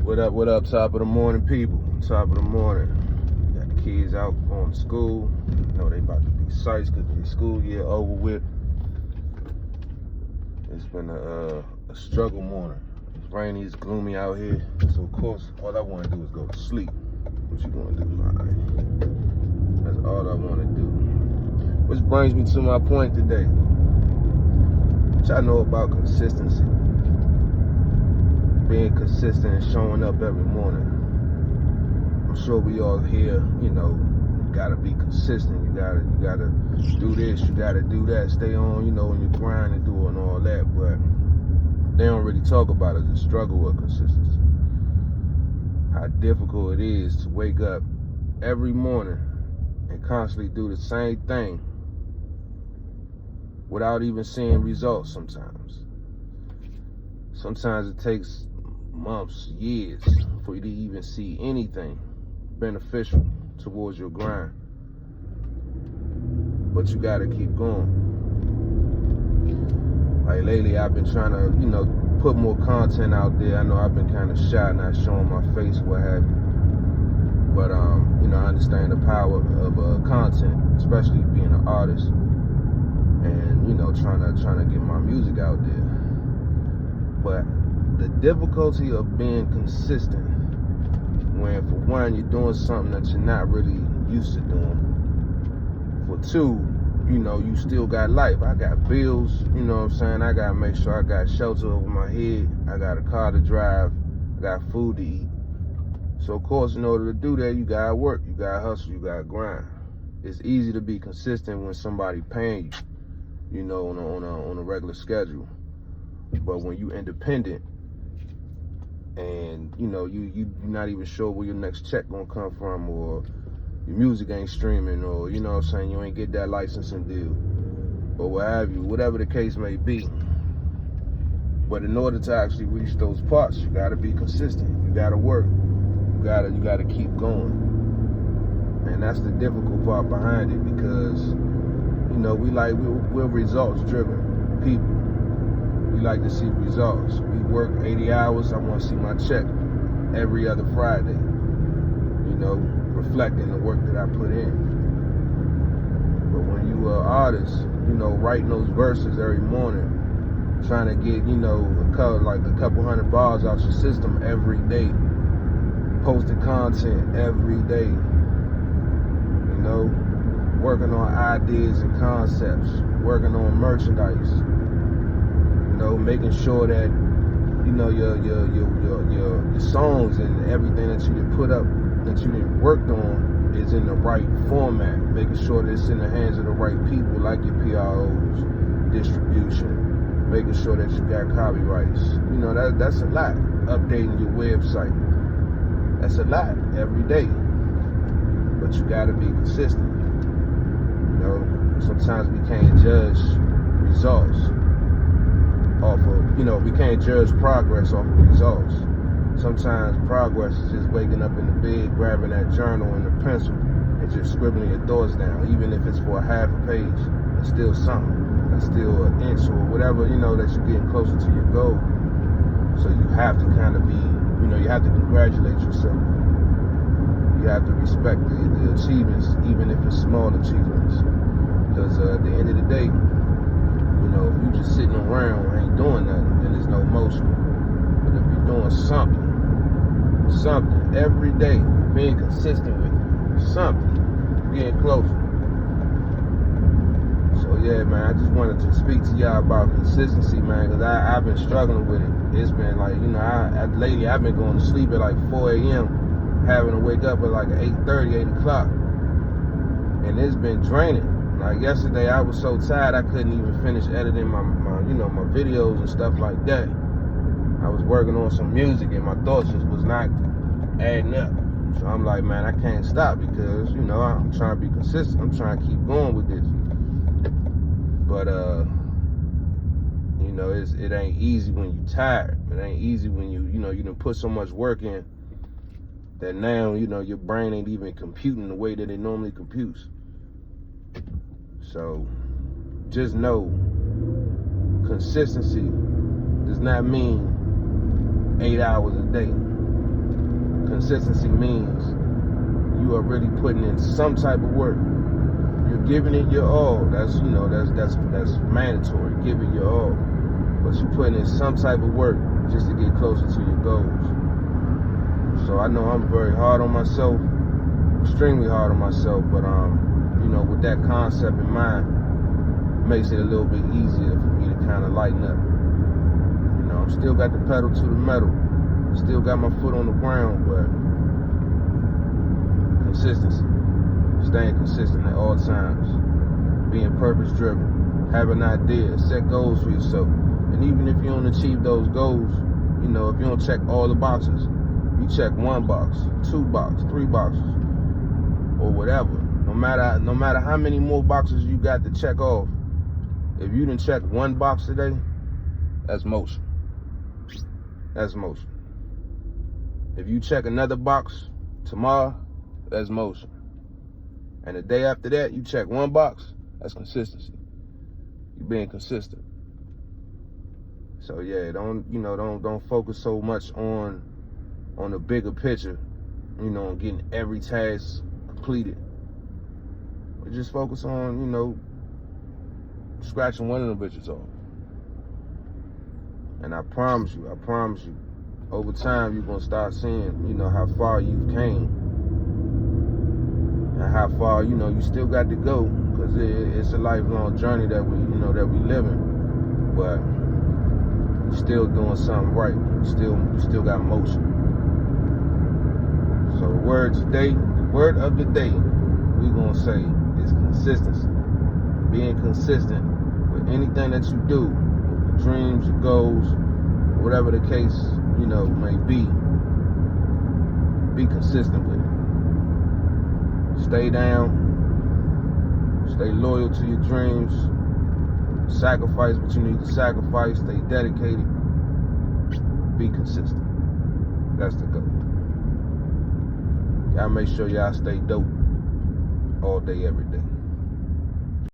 What up, top of the morning, people? Top of the morning. Got the kids out going to school. You know they about to be psyched because the school year over with. It's been a struggle morning. It's rainy, it's gloomy out here. So, of course, all I want to do is go to sleep. What you going to do? All right. That's all I want to do. Which brings me to my point today. Which I know about consistency. Being consistent and showing up every morning. I'm sure we all here, you gotta be consistent. You gotta do this, you gotta do that, stay on, in your grind and doing all that, but they don't really talk about it, the struggle with consistency. How difficult it is to wake up every morning and constantly do the same thing without even seeing results sometimes. Sometimes it takes months, years for you to even see anything beneficial towards your grind. But you gotta keep going. Like lately I've been trying to, put more content out there. I know I've been kind of shy, not showing my face, what have you. But I understand the power of content, especially being an artist and, trying to get my music out there. But the difficulty of being consistent when, for one, you're doing something that you're not really used to doing. For two, you still got life. I got bills, I gotta make sure I got shelter over my head. I got a car to drive. I got food to eat. So, of course, in order to do that, you gotta work. You gotta hustle. You gotta grind. It's easy to be consistent when somebody paying you, on a regular schedule. But when you independent and you're not even sure where your next check gonna come from, or your music ain't streaming, or you ain't get that licensing deal, or what have you, whatever the case may be. But in order to actually reach those parts, you gotta be consistent. You gotta work. You gotta keep going. And that's the difficult part behind it, because we're results driven people. We like to see results. We work 80 hours. I want to see my check every other Friday. Reflecting the work that I put in. But when you are an artist, writing those verses every morning, trying to get, a couple hundred bars out your system every day, posting content every day, working on ideas and concepts, working on merchandise. Making sure that your songs and everything that you done put up, that you done worked on, is in the right format. Making sure that it's in the hands of the right people, like your PROs, distribution. Making sure that you got copyrights. That's a lot. Updating your website. That's a lot every day. But you gotta be consistent. Sometimes we can't judge results off of, we can't judge progress off of results. Sometimes progress is just waking up in the bed, grabbing that journal and a pencil, and just scribbling your thoughts down. Even if it's for a half a page, it's still something. It's still an inch or whatever, that you're getting closer to your goal. So you have to kind of be, you have to congratulate yourself. You have to respect the achievements, even if it's small achievements. Because at the end of the day, if you're just sitting around and ain't doing nothing, then there's no motion. But if you're doing something every day, being consistent with something, getting closer. So yeah, man, I just wanted to speak to y'all about consistency, man, because I've been struggling with it. It's been like, lately I've been going to sleep at like 4 a.m., having to wake up at like 8:30, 8 o'clock. And it's been draining. Like yesterday, I was so tired I couldn't even finish editing my videos and stuff like that. I was working on some music and my thoughts just was not adding up. So I'm like, man, I can't stop because I'm trying to be consistent. I'm trying to keep going with this. But it ain't easy when you're tired. It ain't easy when you done put so much work in that now your brain ain't even computing the way that it normally computes. So just know, consistency does not mean 8 hours a day. Consistency means you are really putting in some type of work. You're giving it your all. That's mandatory. Give it your all. But you're putting in some type of work just to get closer to your goals. So I know I'm very hard on myself, extremely hard on myself, but with that concept in mind, makes it a little bit easier for me to kind of lighten up. I'm still got the pedal to the metal, still got my foot on the ground, but consistency, staying consistent at all times, being purpose driven, have an idea, set goals for yourself, and even if you don't achieve those goals, if you don't check all the boxes, you check 1 box, 2 boxes, 3 boxes, or whatever. No matter how many more boxes you got to check off, if you didn't check 1 box today, that's motion. That's motion. If you check another box tomorrow, that's motion. And the day after that, you check 1 box, that's consistency. You're being consistent. So yeah, don't focus so much on the bigger picture, on getting every task completed. But just focus on, scratching one of them bitches off. And I promise you, over time you're gonna start seeing, how far you've came. And how far, you still got to go. Because it's a lifelong journey that we living. But you're still doing something right. You still got motion. So the word of the day, we're gonna say is consistency. Being consistent with anything that you do, your dreams, your goals, whatever the case, may be. Be consistent with it. Stay down. Stay loyal to your dreams. Sacrifice what you need to sacrifice. Stay dedicated. Be consistent. That's the goal. Y'all make sure y'all stay dope all day, every day.